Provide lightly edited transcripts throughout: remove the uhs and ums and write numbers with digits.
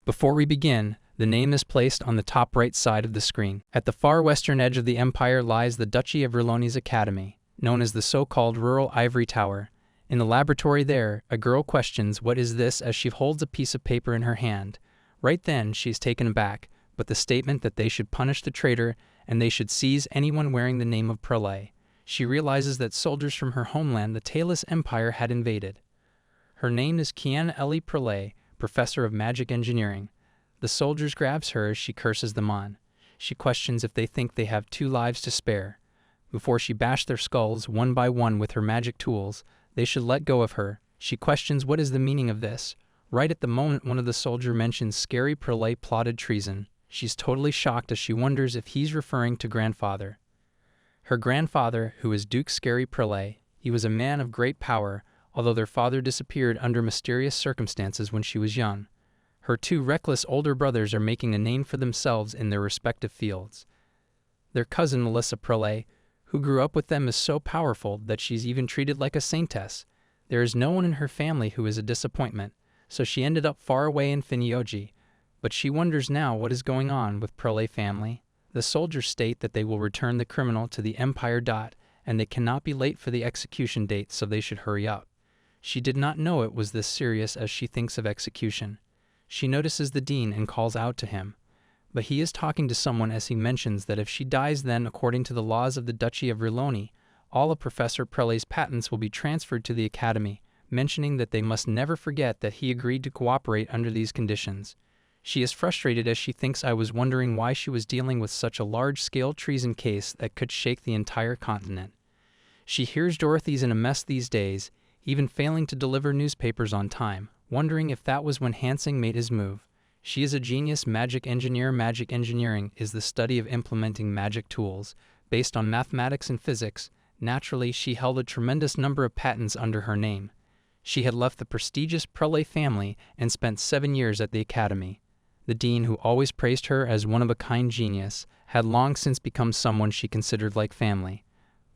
Before we begin, the name is placed on the top right side of the screen. At the far western edge of the empire lies the Duchy of Ryloni's Academy, known as the so-called Rural Ivory Tower. In the laboratory there, a girl questions what is this as she holds a piece of paper in her hand. Right then, she is taken aback, but the statement that they should punish the traitor and they should seize anyone wearing the name of Prellai. She realizes that soldiers from her homeland, the Tailless Empire, had invaded. Her name is Kiana Ellie Prellai, professor of magic engineering. The soldiers grabs her as she curses them on. She questions if they think they have 2 lives to spare. Before she bashed their skulls one by one with her magic tools, they should let go of her. She questions what is the meaning of this. Right at the moment one of the soldiers mentions scary Prellai plotted treason. She's totally shocked as she wonders if he's referring to grandfather. Her grandfather, who is Duke Scary Prellai, he was a man of great power, although their father disappeared under mysterious circumstances when she was young. Her 2 reckless older brothers are making a name for themselves in their respective fields. Their cousin Melissa Prellai, who grew up with them, is so powerful that she's even treated like a saintess. There is no one in her family who is a disappointment, so she ended up far away in Finioji, but she wonders now what is going on with Prellai family. The soldiers state that they will return the criminal to the Empire. And they cannot be late for the execution date, so they should hurry up. She did not know it was this serious as she thinks of execution. She notices the dean and calls out to him. But he is talking to someone as he mentions that if she dies then, according to the laws of the Duchy of Ryloni, all of Professor Prellai's patents will be transferred to the Academy, mentioning that they must never forget that he agreed to cooperate under these conditions. She is frustrated as she thinks I was wondering why she was dealing with such a large-scale treason case that could shake the entire continent. She hears Dorothy's in a mess these days, even failing to deliver newspapers on time, wondering if that was when Hansing made his move. She is a genius magic engineer. Magic engineering is the study of implementing magic tools, based on mathematics and physics. Naturally, she held a tremendous number of patents under her name. She had left the prestigious Prellai family and spent 7 years at the Academy. The dean, who always praised her as one-of-a-kind genius, had long since become someone she considered like family.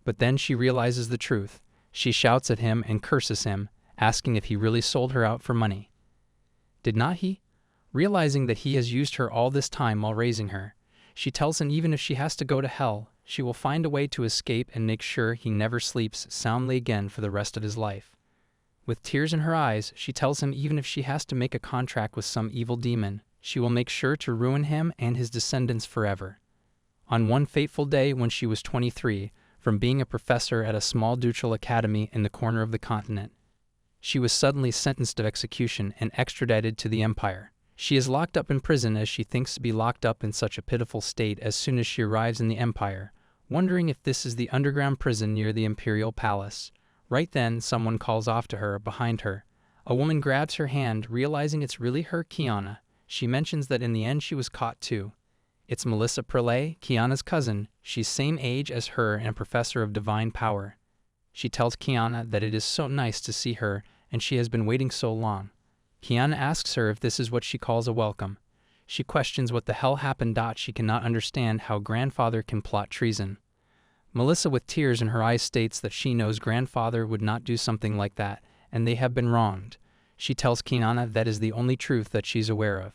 But then she realizes the truth. She shouts at him and curses him, asking if he really sold her out for money. Did not he? Realizing that he has used her all this time while raising her, she tells him even if she has to go to hell, she will find a way to escape and make sure he never sleeps soundly again for the rest of his life. With tears in her eyes, she tells him even if she has to make a contract with some evil demon, she will make sure to ruin him and his descendants forever. On one fateful day when she was 23, from being a professor at a small ducal academy in the corner of the continent, she was suddenly sentenced to execution and extradited to the Empire. She is locked up in prison as she thinks to be locked up in such a pitiful state as soon as she arrives in the Empire, wondering if this is the underground prison near the Imperial Palace. Right then, someone calls off to her behind her. A woman grabs her hand, realizing it's really her, Kiana. She mentions that in the end she was caught too. It's Melissa Prellai, Kiana's cousin. She's same age as her and a professor of divine power. She tells Kiana that it is so nice to see her and she has been waiting so long. Kiana asks her if this is what she calls a welcome. She questions what the hell happened. She cannot understand how grandfather can plot treason. Melissa, with tears in her eyes, states that she knows grandfather would not do something like that, and they have been wronged. She tells Kiana that is the only truth that she's aware of.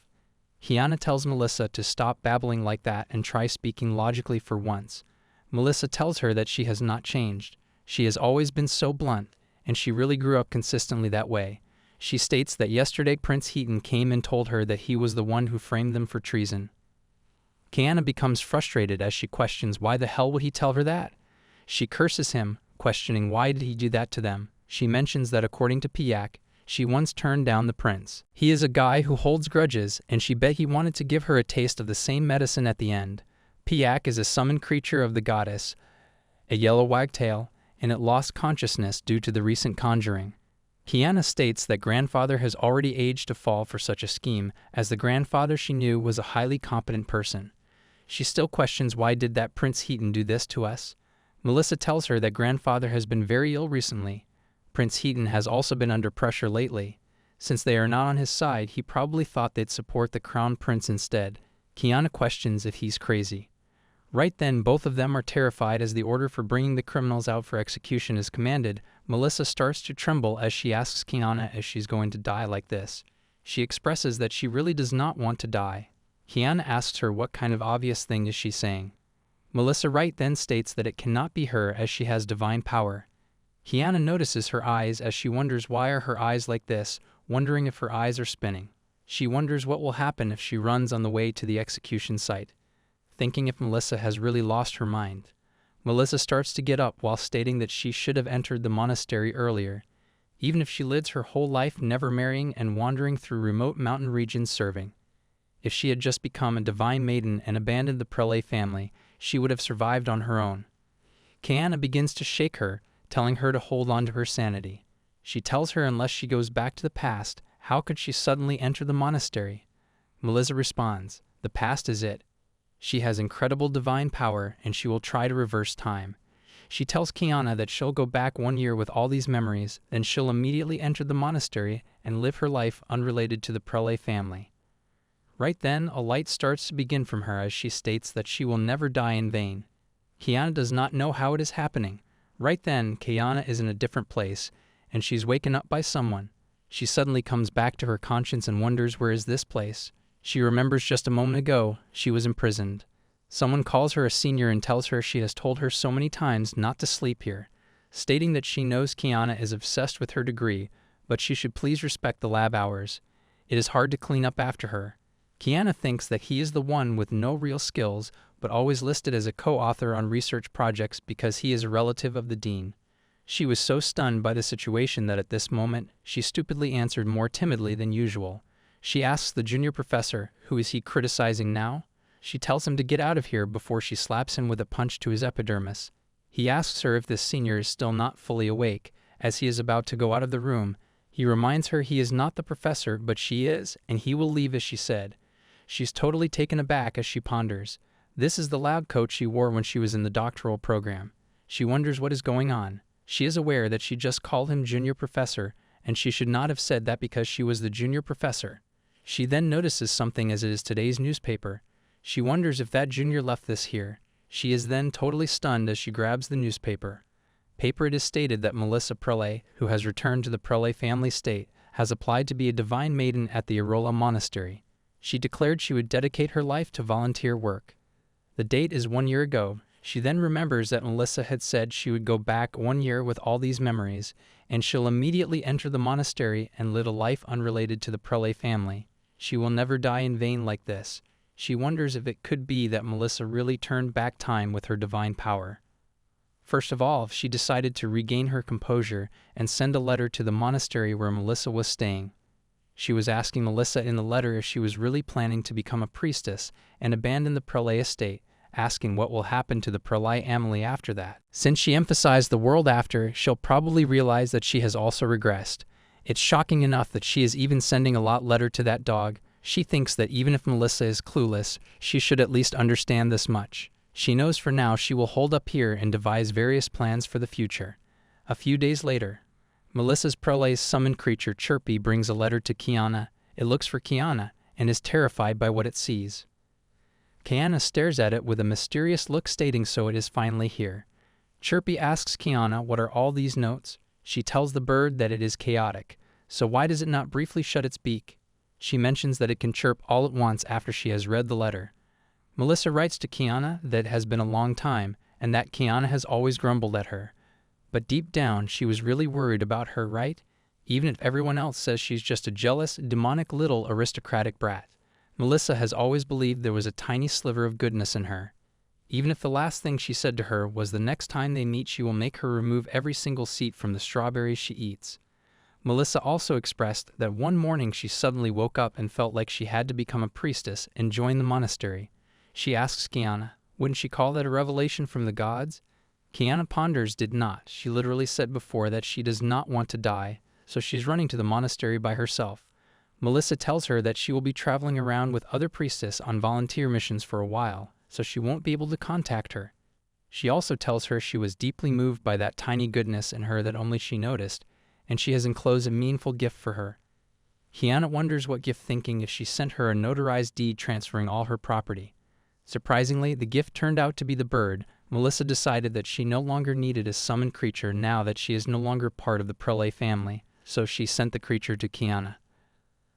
Kiana tells Melissa to stop babbling like that and try speaking logically for once. Melissa tells her that she has not changed. She has always been so blunt, and she really grew up consistently that way. She states that yesterday Prince Heaton came and told her that he was the one who framed them for treason. Kiana becomes frustrated as she questions why the hell would he tell her that? She curses him, questioning why did he do that to them. She mentions that according to Piak, she once turned down the prince. He is a guy who holds grudges, and she bet he wanted to give her a taste of the same medicine at the end. Piak is a summoned creature of the goddess, a yellow wagtail, and it lost consciousness due to the recent conjuring. Kiana states that grandfather has already aged to fall for such a scheme, as the grandfather she knew was a highly competent person. She still questions why did that Prince Heaton do this to us. Melissa tells her that grandfather has been very ill recently. Prince Heaton has also been under pressure lately. Since they are not on his side, he probably thought they'd support the crown prince instead. Kiana questions if he's crazy. Right then, both of them are terrified as the order for bringing the criminals out for execution is commanded. Melissa starts to tremble as she asks Kiana if she's going to die like this. She expresses that she really does not want to die. Kiana asks her what kind of obvious thing is she saying. Melissa Wright then states that it cannot be her as she has divine power. Kiana notices her eyes as she wonders why are her eyes like this, wondering if her eyes are spinning. She wonders what will happen if she runs on the way to the execution site, thinking if Melissa has really lost her mind. Melissa starts to get up while stating that she should have entered the monastery earlier, even if she lives her whole life never marrying and wandering through remote mountain regions serving. If she had just become a divine maiden and abandoned the Prellai family, she would have survived on her own. Kiana begins to shake her, telling her to hold on to her sanity. She tells her unless she goes back to the past, how could she suddenly enter the monastery? Melissa responds, the past is it. She has incredible divine power and she will try to reverse time. She tells Kiana that she'll go back 1 year with all these memories, then she'll immediately enter the monastery and live her life unrelated to the Prellai family. Right then, a light starts to begin from her as she states that she will never die in vain. Kiana does not know how it is happening. Right then, Kiana is in a different place, and she's waken up by someone. She suddenly comes back to her conscience and wonders where is this place. She remembers just a moment ago, she was imprisoned. Someone calls her a senior and tells her she has told her so many times not to sleep here, stating that she knows Kiana is obsessed with her degree, but she should please respect the lab hours. It is hard to clean up after her. Kiana thinks that he is the one with no real skills, but always listed as a co-author on research projects because he is a relative of the dean. She was so stunned by the situation that at this moment, she stupidly answered more timidly than usual. She asks the junior professor, who is he criticizing now? She tells him to get out of here before she slaps him with a punch to his epidermis. He asks her if this senior is still not fully awake. As he is about to go out of the room, he reminds her he is not the professor, but she is, and he will leave as she said. She's totally taken aback as she ponders. This is the lab coat she wore when she was in the doctoral program. She wonders what is going on. She is aware that she just called him junior professor, and she should not have said that because she was the junior professor. She then notices something as it is today's newspaper. She wonders if that junior left this here. She is then totally stunned as she grabs the newspaper. It is stated that Melissa Prellai, who has returned to the Prellai family state, has applied to be a divine maiden at the Aurora monastery. She declared she would dedicate her life to volunteer work. The date is 1 year ago. She then remembers that Melissa had said she would go back 1 year with all these memories, and she'll immediately enter the monastery and live a life unrelated to the Prellai family. She will never die in vain like this. She wonders if it could be that Melissa really turned back time with her divine power. First of all, she decided to regain her composure and send a letter to the monastery where Melissa was staying. She was asking Melissa in the letter if she was really planning to become a priestess and abandon the Prellai estate, asking what will happen to the Prellai family after that. Since she emphasized the world after, she'll probably realize that she has also regressed. It's shocking enough that she is even sending a lot letter to that dog. She thinks that even if Melissa is clueless, she should at least understand this much. She knows for now she will hold up here and devise various plans for the future. A few days later, Melissa's Prellai's summoned creature Chirpy brings a letter to Kiana. It looks for Kiana and is terrified by what it sees. Kiana stares at it with a mysterious look stating so it is finally here. Chirpy asks Kiana what are all these notes. She tells the bird that it is chaotic, so why does it not briefly shut its beak? She mentions that it can chirp all at once after she has read the letter. Melissa writes to Kiana that it has been a long time and that Kiana has always grumbled at her. But deep down, she was really worried about her, right? Even if everyone else says she's just a jealous, demonic little aristocratic brat. Melissa has always believed there was a tiny sliver of goodness in her. Even if the last thing she said to her was the next time they meet she will make her remove every single seed from the strawberries she eats. Melissa also expressed that one morning she suddenly woke up and felt like she had to become a priestess and join the monastery. She asks Kiana, wouldn't she call that a revelation from the gods? Kiana ponders did not. She literally said before that she does not want to die, so she's running to the monastery by herself. Melissa tells her that she will be traveling around with other priestesses on volunteer missions for a while, so she won't be able to contact her. She also tells her she was deeply moved by that tiny goodness in her that only she noticed, and she has enclosed a meaningful gift for her. Kiana wonders what gift, thinking if she sent her a notarized deed transferring all her property. Surprisingly, the gift turned out to be the bird. Melissa decided that she no longer needed a summoned creature now that she is no longer part of the Prellai family, so she sent the creature to Kiana.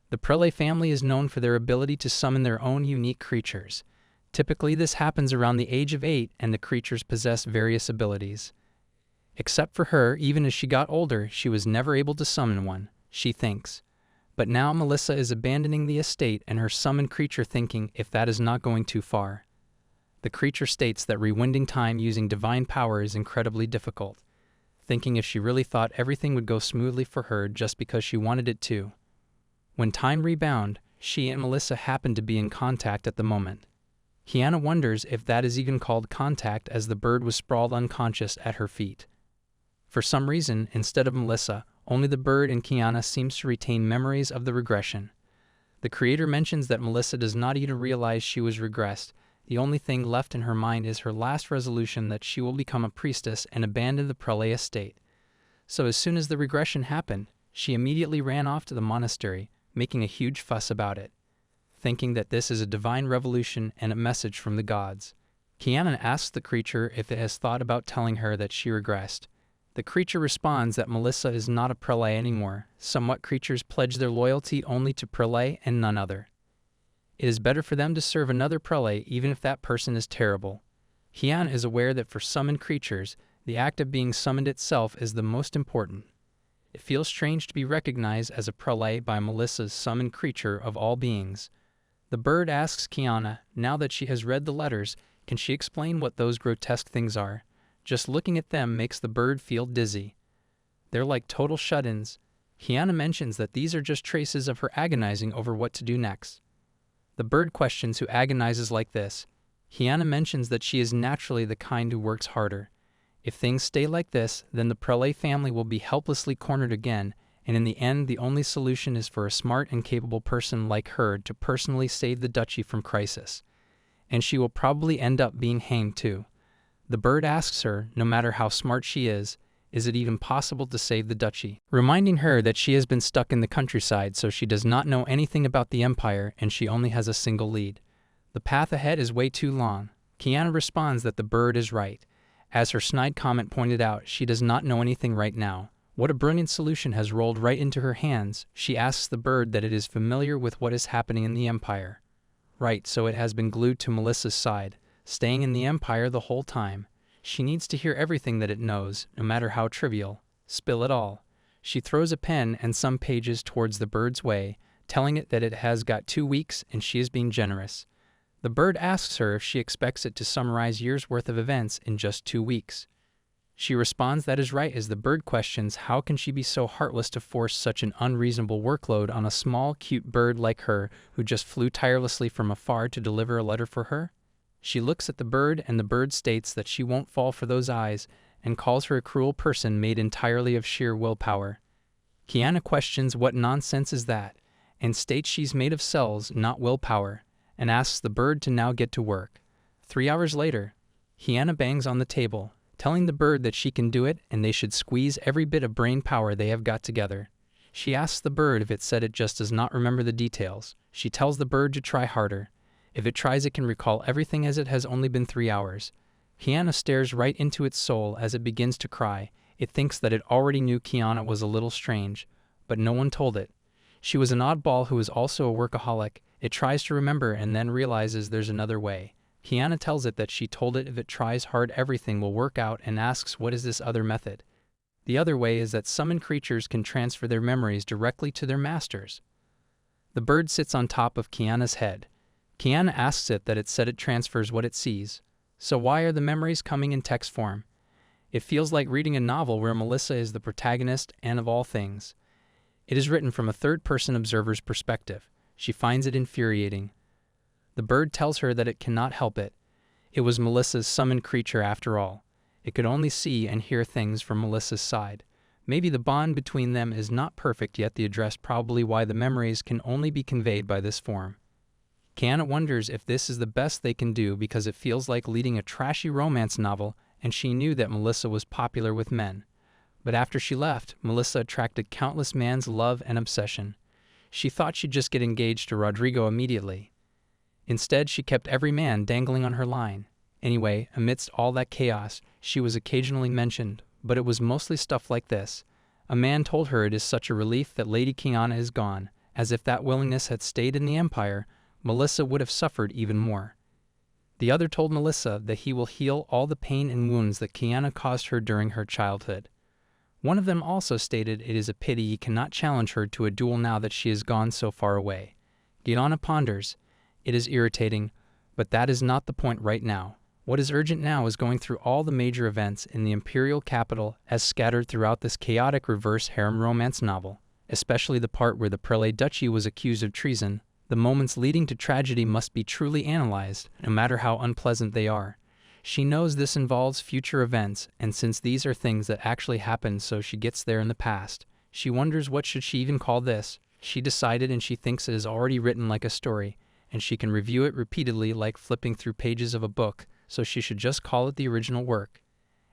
The Prellai family is known for their ability to summon their own unique creatures. Typically, this happens around the age of 8, and the creatures possess various abilities. Except for her, even as she got older, she was never able to summon one, she thinks. But now Melissa is abandoning the estate and her summoned creature, thinking if that is not going too far. The creature states that rewinding time using divine power is incredibly difficult, thinking if she really thought everything would go smoothly for her just because she wanted it to. When time rebound, she and Melissa happen to be in contact at the moment. Kiana wonders if that is even called contact, as the bird was sprawled unconscious at her feet. For some reason, instead of Melissa, only the bird and Kiana seems to retain memories of the regression. The creator mentions that Melissa does not even realize she was regressed. The only thing left in her mind is her last resolution that she will become a priestess and abandon the Prellai estate. So as soon as the regression happened, she immediately ran off to the monastery, making a huge fuss about it, thinking that this is a divine revolution and a message from the gods. Kiana asks the creature if it has thought about telling her that she regressed. The creature responds that Melissa is not a Prellai anymore. Somewhat creatures pledge their loyalty only to Prellai and none other. It is better for them to serve another Prellai even if that person is terrible. Kiana is aware that for summoned creatures, the act of being summoned itself is the most important. It feels strange to be recognized as a Prellai by Melissa's summoned creature of all beings. The bird asks Kiana, now that she has read the letters, can she explain what those grotesque things are? Just looking at them makes the bird feel dizzy. They're like total shut-ins. Kiana mentions that these are just traces of her agonizing over what to do next. The bird questions who agonizes like this. Kiana mentions that she is naturally the kind who works harder. If things stay like this, then the Prellai family will be helplessly cornered again, and in the end the only solution is for a smart and capable person like her to personally save the duchy from crisis. And she will probably end up being hanged too. The bird asks her, no matter how smart she is it even possible to save the duchy? Reminding her that she has been stuck in the countryside, so she does not know anything about the empire and she only has a single lead. The path ahead is way too long. Kiana responds that the bird is right. As her snide comment pointed out, she does not know anything right now. What a brilliant solution has rolled right into her hands. She asks the bird that it is familiar with what is happening in the empire. Right, so it has been glued to Melissa's side, staying in the empire the whole time. She needs to hear everything that it knows, no matter how trivial. Spill it all. She throws a pen and some pages towards the bird's way, telling it that it has got 2 weeks and she is being generous. The bird asks her if she expects it to summarize years' worth of events in just 2 weeks. She responds that is right, as the bird questions how can she be so heartless to force such an unreasonable workload on a small, cute bird like her who just flew tirelessly from afar to deliver a letter for her? She looks at the bird and the bird states that she won't fall for those eyes and calls her a cruel person made entirely of sheer willpower. Kiana questions what nonsense is that and states she's made of cells, not willpower, and asks the bird to now get to work. 3 hours later, Kiana bangs on the table, telling the bird that she can do it and they should squeeze every bit of brain power they have got together. She asks the bird if it said it just does not remember the details. She tells the bird to try harder. If it tries, it can recall everything as it has only been 3 hours. Kiana stares right into its soul as it begins to cry. It thinks that it already knew Kiana was a little strange, but no one told it. She was an oddball who was also a workaholic. It tries to remember and then realizes there's another way. Kiana tells it that she told it if it tries hard everything will work out and asks what is this other method. The other way is that summoned creatures can transfer their memories directly to their masters. The bird sits on top of Kiana's head. Kiana asks it that it said it transfers what it sees. So why are the memories coming in text form? It feels like reading a novel where Melissa is the protagonist and of all things. It is written from a third-person observer's perspective. She finds it infuriating. The bird tells her that it cannot help it. It was Melissa's summoned creature after all. It could only see and hear things from Melissa's side. Maybe the bond between them is not perfect, yet the address probably why the memories can only be conveyed by this form. Kiana wonders if this is the best they can do because it feels like leading a trashy romance novel, and she knew that Melissa was popular with men. But after she left, Melissa attracted countless men's love and obsession. She thought she'd just get engaged to Rodrigo immediately. Instead, she kept every man dangling on her line. Anyway, amidst all that chaos, she was occasionally mentioned, but it was mostly stuff like this. A man told her it is such a relief that Lady Kiana is gone, as if that willingness had stayed in the Empire, Melissa would have suffered even more. The other told Melissa that he will heal all the pain and wounds that Kiana caused her during her childhood. One of them also stated it is a pity he cannot challenge her to a duel now that she has gone so far away. Kiana ponders, "It is irritating, but that is not the point right now. What is urgent now is going through all the major events in the imperial capital as scattered throughout this chaotic reverse harem romance novel, especially the part where the Prellai duchy was accused of treason. The moments leading to tragedy must be truly analyzed, no matter how unpleasant they are. She knows this involves future events, and since these are things that actually happened, so she gets there in the past. She wonders what should she even call this. She decided and she thinks it is already written like a story, and she can review it repeatedly like flipping through pages of a book, so she should just call it the original work.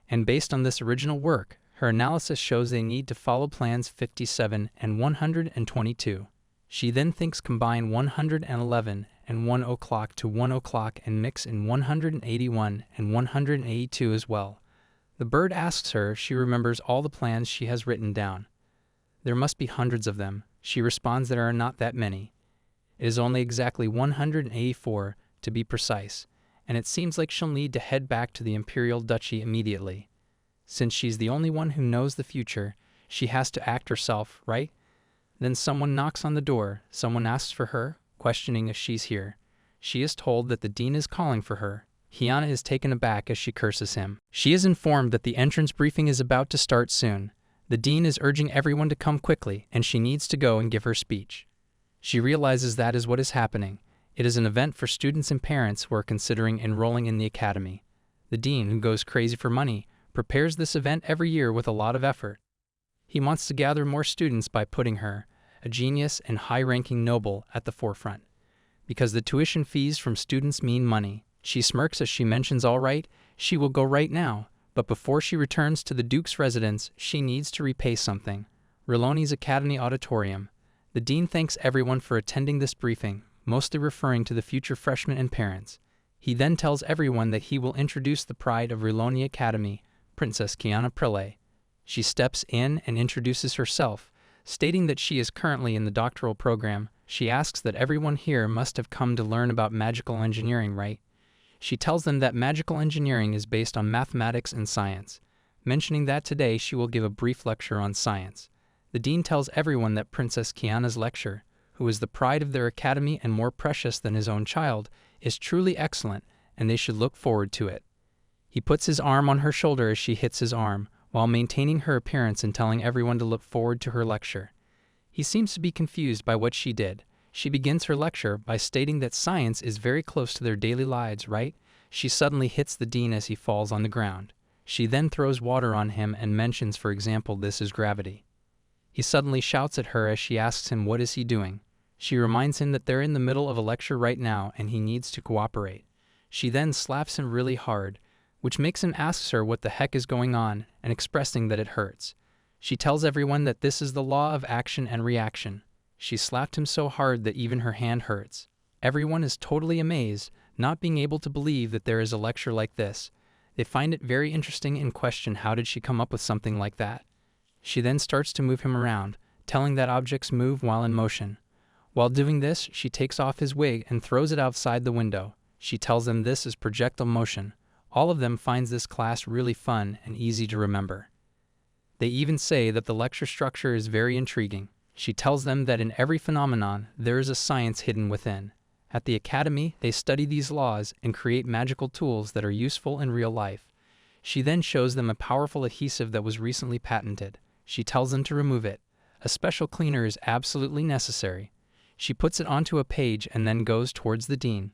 And based on this original work, her analysis shows they need to follow plans 57 and 122. She then thinks combine 111 and 1 o'clock to 1 o'clock and mix in 181 and 182 as well. The bird asks her if she remembers all the plans she has written down. There must be hundreds of them. She responds there are not that many. It is only exactly 184 to be precise, and it seems like she'll need to head back to the Imperial Duchy immediately. Since she's the only one who knows the future, she has to act herself, right? Then someone knocks on the door. Someone asks for her, questioning if she's here. She is told that the dean is calling for her. Kiana is taken aback as she curses him. She is informed that the entrance briefing is about to start soon. The dean is urging everyone to come quickly, and she needs to go and give her speech. She realizes that is what is happening. It is an event for students and parents who are considering enrolling in the academy. The dean, who goes crazy for money, prepares this event every year with a lot of effort. He wants to gather more students by putting her, a genius and high-ranking noble, at the forefront. Because the tuition fees from students mean money. She smirks as she mentions all right, she will go right now, but before she returns to the Duke's residence, she needs to repay something. Reloni's Academy Auditorium. The dean thanks everyone for attending this briefing, mostly referring to the future freshmen and parents. He then tells everyone that he will introduce the pride of Reloni Academy, Princess Kiana Prellai. She steps in and introduces herself, stating that she is currently in the doctoral program. She asks that everyone here must have come to learn about magical engineering, right? She tells them that magical engineering is based on mathematics and science, mentioning that today she will give a brief lecture on science. The dean tells everyone that Princess Kiana's lecture, who is the pride of their academy and more precious than his own child, is truly excellent, and they should look forward to it. He puts his arm on her shoulder as she hits his arm, while maintaining her appearance and telling everyone to look forward to her lecture. He seems to be confused by what she did. She begins her lecture by stating that science is very close to their daily lives, right? She suddenly hits the dean as he falls on the ground. She then throws water on him and mentions, for example, this is gravity. He suddenly shouts at her as she asks him what is he doing. She reminds him that they're in the middle of a lecture right now and he needs to cooperate. She then slaps him really hard, which makes him ask her what the heck is going on and expressing that it hurts. She tells everyone that this is the law of action and reaction. She slapped him so hard that even her hand hurts. Everyone is totally amazed, not being able to believe that there is a lecture like this. They find it very interesting and question how did she come up with something like that. She then starts to move him around, telling that objects move while in motion. While doing this, she takes off his wig and throws it outside the window. She tells them this is projectile motion. All of them finds this class really fun and easy to remember. They even say that the lecture structure is very intriguing. She tells them that in every phenomenon, there is a science hidden within. At the academy, they study these laws and create magical tools that are useful in real life. She then shows them a powerful adhesive that was recently patented. She tells them to remove it. A special cleaner is absolutely necessary. She puts it onto a page and then goes towards the dean,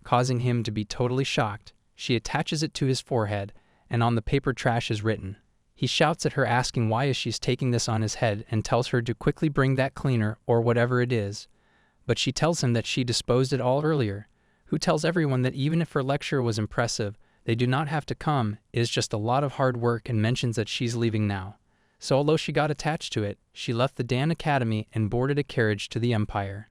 causing him to be totally shocked. She attaches it to his forehead, and on the paper trash is written. He shouts at her asking why is she's taking this on his head and tells her to quickly bring that cleaner or whatever it is. But she tells him that she disposed it all earlier, who tells everyone that even if her lecture was impressive, they do not have to come, it is just a lot of hard work and mentions that she's leaving now. So although she got attached to it, she left the Dan Academy and boarded a carriage to the Empire.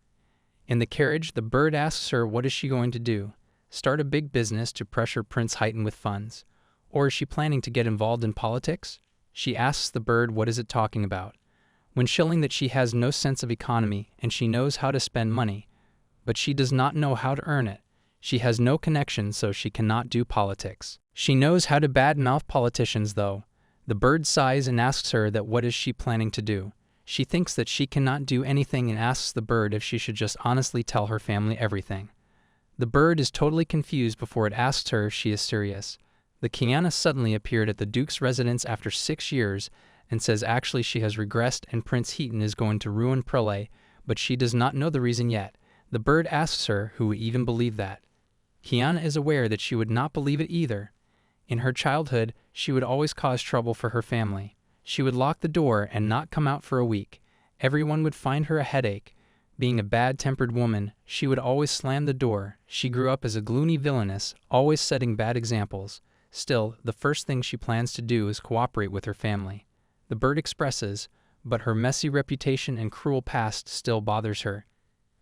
In the carriage, the bird asks her what is she going to do. Start a big business to pressure Prince Heighten with funds? Or is she planning to get involved in politics? She asks the bird what is it talking about. when shilling that she has no sense of economy and she knows how to spend money, but she does not know how to earn it. She has no connections, so she cannot do politics. She knows how to badmouth politicians, though. The bird sighs and asks her that what is she planning to do. She thinks that she cannot do anything and asks the bird if she should just honestly tell her family everything. The bird is totally confused before it asks her if she is serious. The Kiana suddenly appeared at the Duke's residence after 6 years and says actually she has regressed and Prince Heaton is going to ruin Prellai, but she does not know the reason yet. The bird asks her who would even believe that. Kiana is aware that she would not believe it either. In her childhood, she would always cause trouble for her family. She would lock the door and not come out for a week. Everyone would find her a headache. Being a bad-tempered woman, she would always slam the door. She grew up as a gloomy villainess, always setting bad examples. Still, the first thing she plans to do is cooperate with her family. The bird expresses, but her messy reputation and cruel past still bothers her.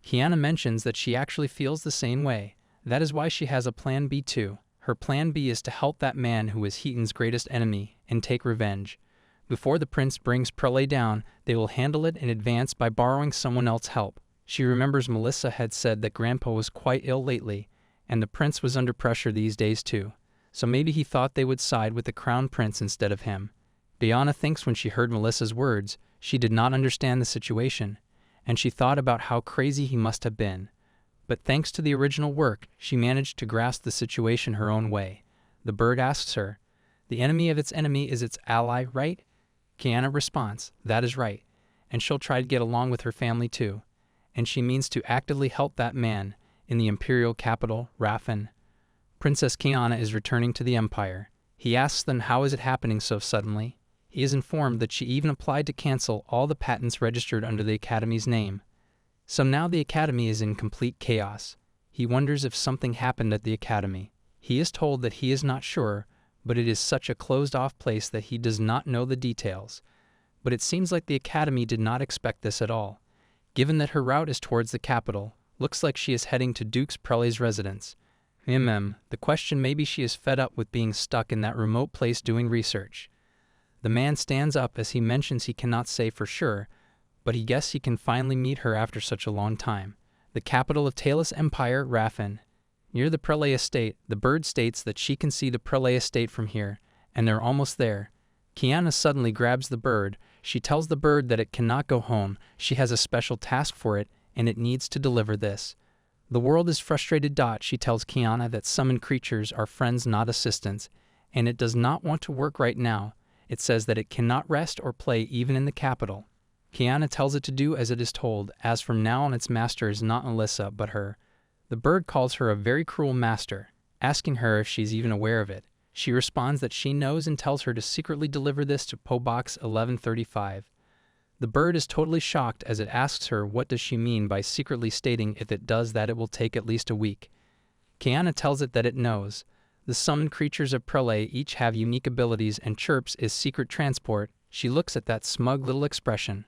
Kiana mentions that she actually feels the same way. That is why she has a plan B too. Her plan B is to help that man who is Heaton's greatest enemy and take revenge. Before the prince brings Prellai down, they will handle it in advance by borrowing someone else's help. She remembers Melissa had said that Grandpa was quite ill lately, and the prince was under pressure these days too. So maybe he thought they would side with the crown prince instead of him. Biana thinks when she heard Melissa's words, she did not understand the situation, and she thought about how crazy he must have been. But thanks to the original work, she managed to grasp the situation her own way. The bird asks her, "The enemy of its enemy is its ally, right?" Kiana responds, "That is right, and she'll try to get along with her family too." And she means to actively help that man in the imperial capital, Orphan. Princess Kiana is returning to the empire. He asks them how is it happening so suddenly. He is informed that she even applied to cancel all the patents registered under the Academy's name. So now the Academy is in complete chaos. He wonders if something happened at the Academy. He is told that he is not sure, but it is such a closed-off place that he does not know the details. But it seems like the Academy did not expect this at all. Given that her route is towards the capital, looks like she is heading to Duke's Prellai's residence. The question maybe she is fed up with being stuck in that remote place doing research. The man stands up as he mentions he cannot say for sure, but he guesses he can finally meet her after such a long time. The capital of Talos Empire, Orphan. Near the Prellai estate, the bird states that she can see the Prellai estate from here, and they're almost there. Kiana suddenly grabs the bird. She tells the bird that it cannot go home. She has a special task for it, and it needs to deliver this. The world is frustrated. She tells Kiana that summoned creatures are friends, not assistants, and it does not want to work right now. It says that it cannot rest or play even in the capital. Kiana tells it to do as it is told, as from now on its master is not Melissa but her. The bird calls her a very cruel master, asking her if she's even aware of it. She responds that she knows and tells her to secretly deliver this to PO Box 1135. The bird is totally shocked as it asks her what does she mean by secretly stating if it does that it will take at least a week. Kiana tells it that it knows. The summoned creatures of Prellai each have unique abilities and chirps is secret transport. She looks at that smug little expression.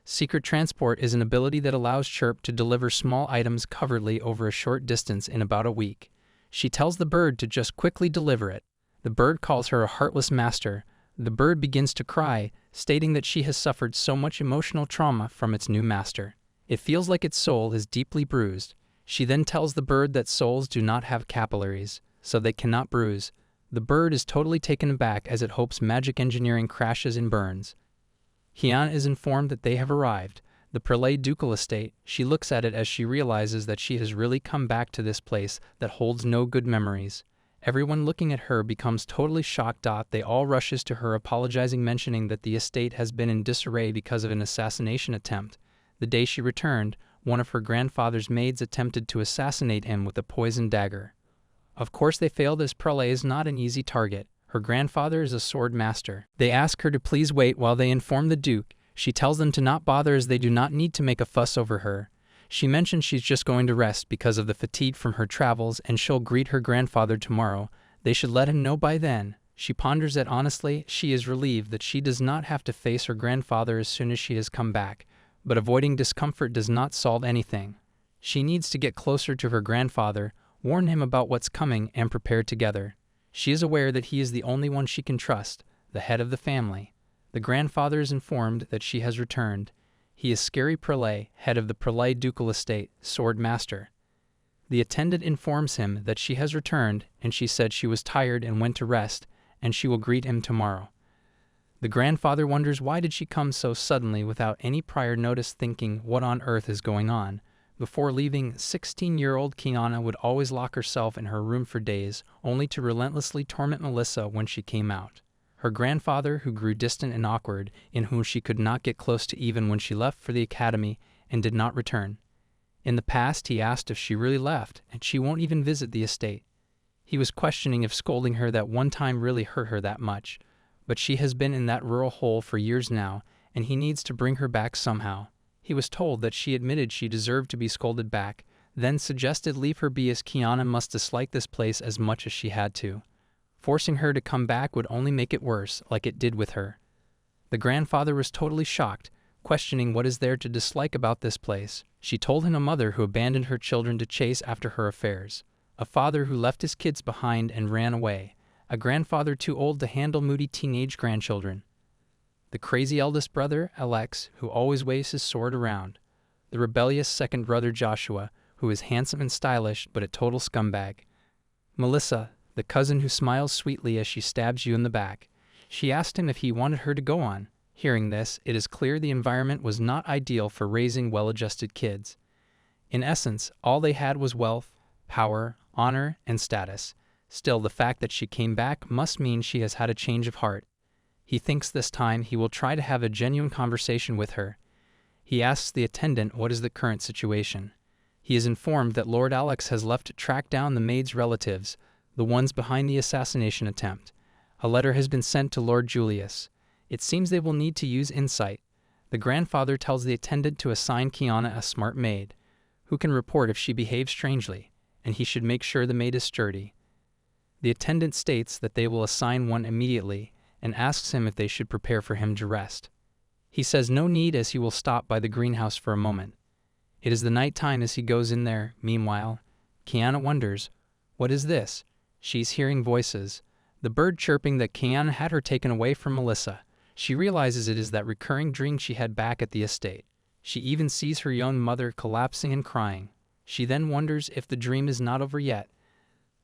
Secret transport is an ability that allows Chirp to deliver small items covertly over a short distance in about a week. She tells the bird to just quickly deliver it. The bird calls her a heartless master. The bird begins to cry, stating that she has suffered so much emotional trauma from its new master. It feels like its soul is deeply bruised. She then tells the bird that souls do not have capillaries, so they cannot bruise. The bird is totally taken aback as it hopes magic engineering crashes and burns. Kiana is informed that they have arrived, the Prellai ducal estate. She looks at it as she realizes that she has really come back to this place that holds no good memories. Everyone looking at her becomes totally shocked. They all rushes to her apologizing, mentioning that the estate has been in disarray because of an assassination attempt. The day she returned, one of her grandfather's maids attempted to assassinate him with a poisoned dagger. Of course they failed as Prellai is not an easy target. Her grandfather is a sword master. They ask her to please wait while they inform the Duke. She tells them to not bother as they do not need to make a fuss over her. She mentions she's just going to rest because of the fatigue from her travels and she'll greet her grandfather tomorrow. They should let him know by then. She ponders that honestly, she is relieved that she does not have to face her grandfather as soon as she has come back. But avoiding discomfort does not solve anything. She needs to get closer to her grandfather, warn him about what's coming, and prepare together. She is aware that he is the only one she can trust, the head of the family. The grandfather is informed that she has returned. He is Scary Prellai, head of the Prellai ducal estate, sword master. The attendant informs him that she has returned, and she said she was tired and went to rest, and she will greet him tomorrow. The grandfather wonders why did she come so suddenly without any prior notice, thinking what on earth is going on. Before leaving, 16-year-old Kiana would always lock herself in her room for days, only to relentlessly torment Melissa when she came out. Her grandfather, who grew distant and awkward, in whom she could not get close to even when she left for the academy and did not return. In the past, he asked if she really left, and she won't even visit the estate. He was questioning if scolding her that one time really hurt her that much, but she has been in that rural hole for years now, and he needs to bring her back somehow. He was told that she admitted she deserved to be scolded back, then suggested leave her be, as Kiana must dislike this place as much as she had to. Forcing her to come back would only make it worse, like it did with her. The grandfather was totally shocked, questioning what is there to dislike about this place. She told him a mother who abandoned her children to chase after her affairs, a father who left his kids behind and ran away, a grandfather too old to handle moody teenage grandchildren. The crazy eldest brother, Alex, who always waves his sword around. The rebellious second brother, Joshua, who is handsome and stylish but a total scumbag. Melissa, the cousin who smiles sweetly as she stabs you in the back. She asked him if he wanted her to go on. Hearing this, it is clear the environment was not ideal for raising well-adjusted kids. In essence, all they had was wealth, power, honor, and status. Still, the fact that she came back must mean she has had a change of heart. He thinks this time he will try to have a genuine conversation with her. He asks the attendant what is the current situation. He is informed that Lord Alex has left to track down the maid's relatives, the ones behind the assassination attempt. A letter has been sent to Lord Julius. It seems they will need to use insight. The grandfather tells the attendant to assign Kiana a smart maid, who can report if she behaves strangely, and he should make sure the maid is sturdy. The attendant states that they will assign one immediately, and asks him if they should prepare for him to rest. He says no need, as he will stop by the greenhouse for a moment. It is the night time as he goes in there. Meanwhile, Kiana wonders, what is this? She's hearing voices. The bird chirping that Kiana had her taken away from Melissa. She realizes it is that recurring dream she had back at the estate. She even sees her young mother collapsing and crying. She then wonders if the dream is not over yet.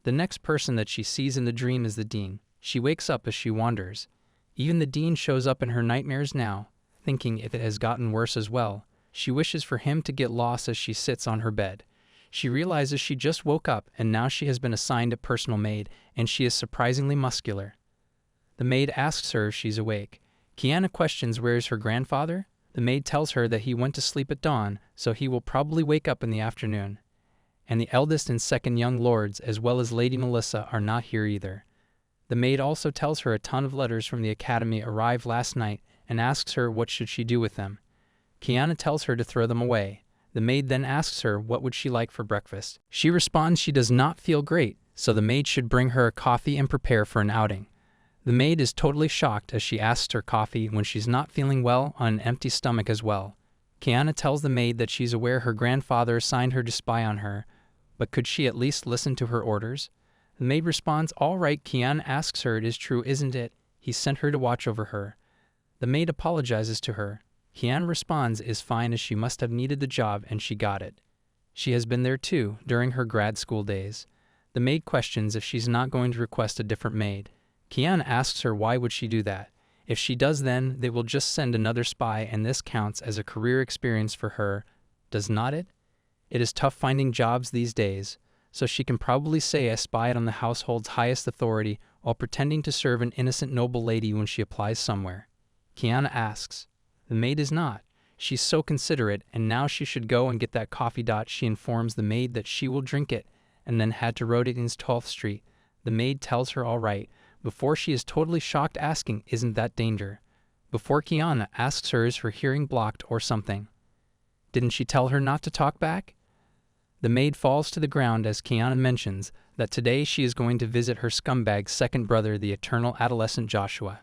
The next person that she sees in the dream is the dean. She wakes up as she wanders. Even the dean shows up in her nightmares now, thinking if it has gotten worse as well. She wishes for him to get lost as she sits on her bed. She realizes she just woke up and now she has been assigned a personal maid, and she is surprisingly muscular. The maid asks her if she's awake. Kiana questions where is her grandfather. The maid tells her that he went to sleep at dawn, so he will probably wake up in the afternoon. And the eldest and second young lords, as well as Lady Melissa, are not here either. The maid also tells her a ton of letters from the academy arrived last night and asks her what should she do with them. Kiana tells her to throw them away. The maid then asks her what would she like for breakfast. She responds she does not feel great, so the maid should bring her a coffee and prepare for an outing. The maid is totally shocked as she asks her coffee when she's not feeling well on an empty stomach as well. Kiana tells the maid that she's aware her grandfather assigned her to spy on her, but could she at least listen to her orders? The maid responds, all right. Kiana asks her it is true, isn't it? He sent her to watch over her. The maid apologizes to her. Kiana responds is fine, as she must have needed the job and she got it. She has been there too, during her grad school days. The maid questions if she's not going to request a different maid. Kiana asks her why would she do that. If she does, then they will just send another spy, and this counts as a career experience for her, does not it? It is tough finding jobs these days, so she can probably say I spied on the household's highest authority while pretending to serve an innocent noble lady when she applies somewhere. Kiana asks. The maid is not. She's so considerate, and now she should go and get that coffee. She informs the maid that she will drink it, and then head to Rodin's 12th Street. The maid tells her all right, before she is totally shocked, asking, isn't that danger? Before Kiana asks her is her hearing blocked or something. Didn't she tell her not to talk back? The maid falls to the ground as Kiana mentions that today she is going to visit her scumbag second brother, the eternal adolescent Joshua.